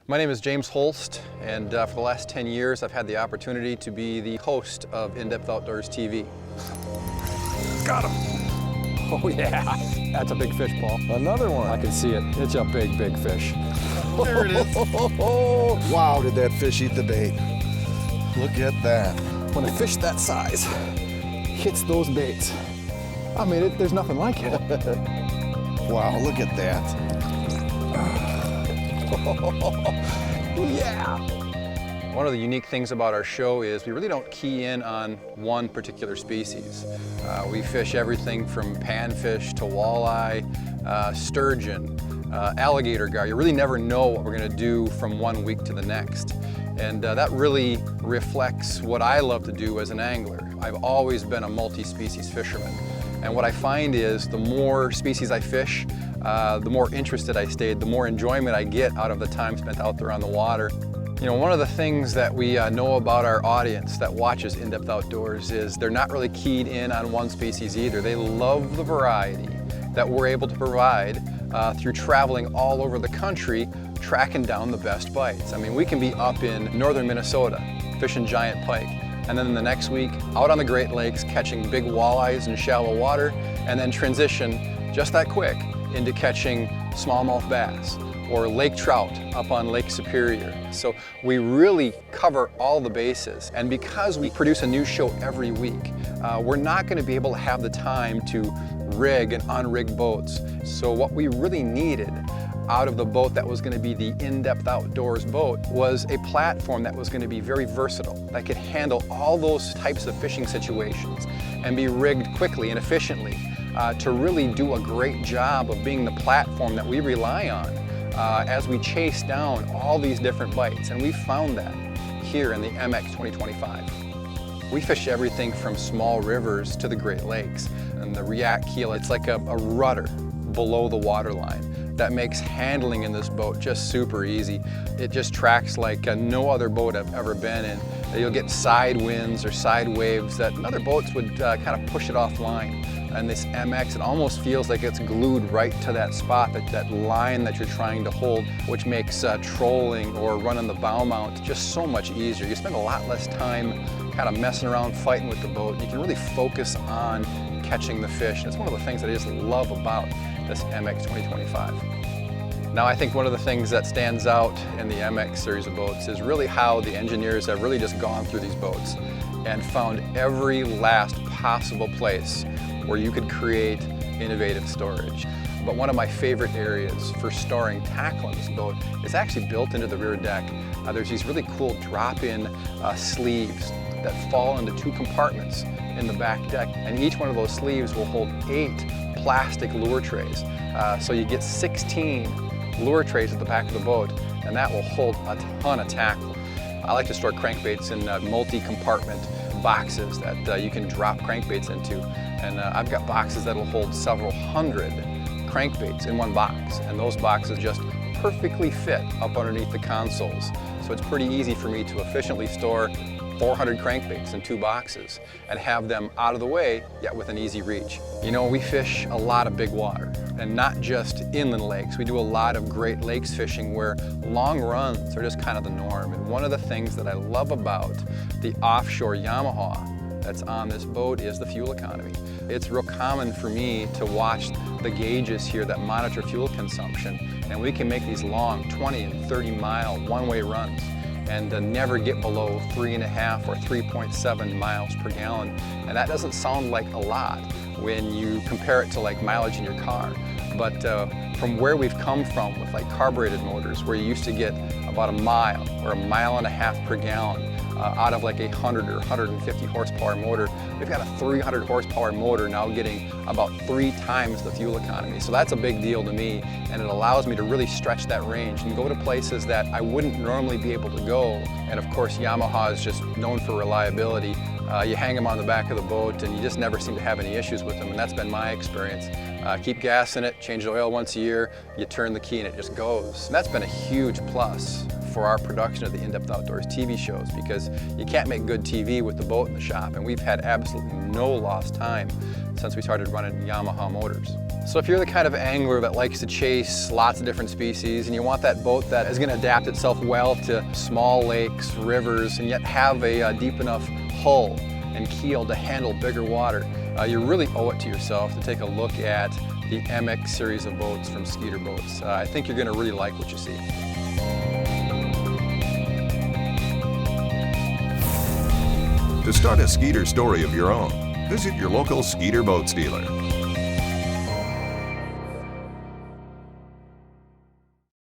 My name is James Holst, and for the last 10 years I've had the opportunity to be the host of In-Depth Outdoors TV. Got him! Oh yeah, that's a big fish, Paul. Another one. I can see it. It's a big, big fish. There it is. Wow, did that fish eat the bait. Look at that. When a fish that size hits those baits, I mean, there's nothing like it. Wow, look at that. Yeah! One of the unique things about our show is we really don't key in on one particular species. We fish everything from panfish to walleye, sturgeon, alligator gar. You really never know what we're going to do from one week to the next. And that really reflects what I love to do as an angler. I've always been a multi-species fisherman. And what I find is the more species I fish, the more interested I stayed, the more enjoyment I get out of the time spent out there on the water. You know, one of the things that we know about our audience that watches In-Depth Outdoors is they're not really keyed in on one species either. They love the variety that we're able to provide through traveling all over the country, tracking down the best bites. I mean, we can be up in northern Minnesota fishing giant pike, and then the next week out on the Great Lakes catching big walleyes in shallow water, and then transition just that quick into catching smallmouth bass or lake trout up on Lake Superior. So we really cover all the bases. And because we produce a new show every week, we're not going to be able to have the time to rig and unrig boats. So what we really needed out of the boat that was going to be the In-Depth Outdoors boat was a platform that was going to be very versatile, that could handle all those types of fishing situations and be rigged quickly and efficiently to really do a great job of being the platform that we rely on as we chase down all these different bites. And we found that here in the MX2025. We fish everything from small rivers to the Great Lakes. And the React keel, it's like a rudder below the waterline that makes handling in this boat just super easy. It just tracks like no other boat I've ever been in. You'll get side winds or side waves that other boats would kind of push it offline. And this MX, it almost feels like it's glued right to that spot, that line that you're trying to hold, which makes trolling or running the bow mount just so much easier. You spend a lot less time kind of messing around fighting with the boat. You can really focus on catching the fish. And it's one of the things that I just love about this MX 2025. Now I think one of the things that stands out in the MX series of boats is really how the engineers have really just gone through these boats and found every last possible place where you could create innovative storage. But one of my favorite areas for storing tackle in this boat is actually built into the rear deck. There's these really cool drop-in sleeves that fall into 2 compartments in the back deck, and each one of those sleeves will hold 8 plastic lure trays. So you get 16 lure trays at the back of the boat, and that will hold a ton of tackle. I like to store crankbaits in multi-compartment boxes that you can drop crankbaits into. And I've got boxes that'll hold several hundred crankbaits in one box, and those boxes just perfectly fit up underneath the consoles. So it's pretty easy for me to efficiently store 400 crankbaits in 2 boxes and have them out of the way, yet with an easy reach. You know, we fish a lot of big water, and not just inland lakes. We do a lot of Great Lakes fishing where long runs are just kind of the norm. And one of the things that I love about the offshore Yamaha that's on this boat is the fuel economy. It's real common for me to watch the gauges here that monitor fuel consumption, and we can make these long 20 and 30 mile one-way runs and never get below 3.5 or 3.7 miles per gallon. And that doesn't sound like a lot when you compare it to like mileage in your car. But from where we've come from with like carbureted motors, where you used to get about 1 mile or 1.5 miles per gallon out of like a 100 or 150 horsepower motor, we've got a 300 horsepower motor now getting about 3 times the fuel economy. So that's a big deal to me, and it allows me to really stretch that range and go to places that I wouldn't normally be able to go. And of course, Yamaha is just known for reliability. You hang them on the back of the boat and you just never seem to have any issues with them, and that's been my experience. Keep gas in it, change the oil once a year, you turn the key and it just goes. And that's been a huge plus for our production of the In-Depth Outdoors TV shows, because you can't make good TV with the boat in the shop, and we've had absolutely no lost time since we started running Yamaha motors. So if you're the kind of angler that likes to chase lots of different species and you want that boat that is going to adapt itself well to small lakes, rivers, and yet have a deep enough hull and keel to handle bigger water, you really owe it to yourself to take a look at the MX series of boats from Skeeter Boats. I think you're going to really like what you see. To start a Skeeter story of your own, visit your local Skeeter boats dealer.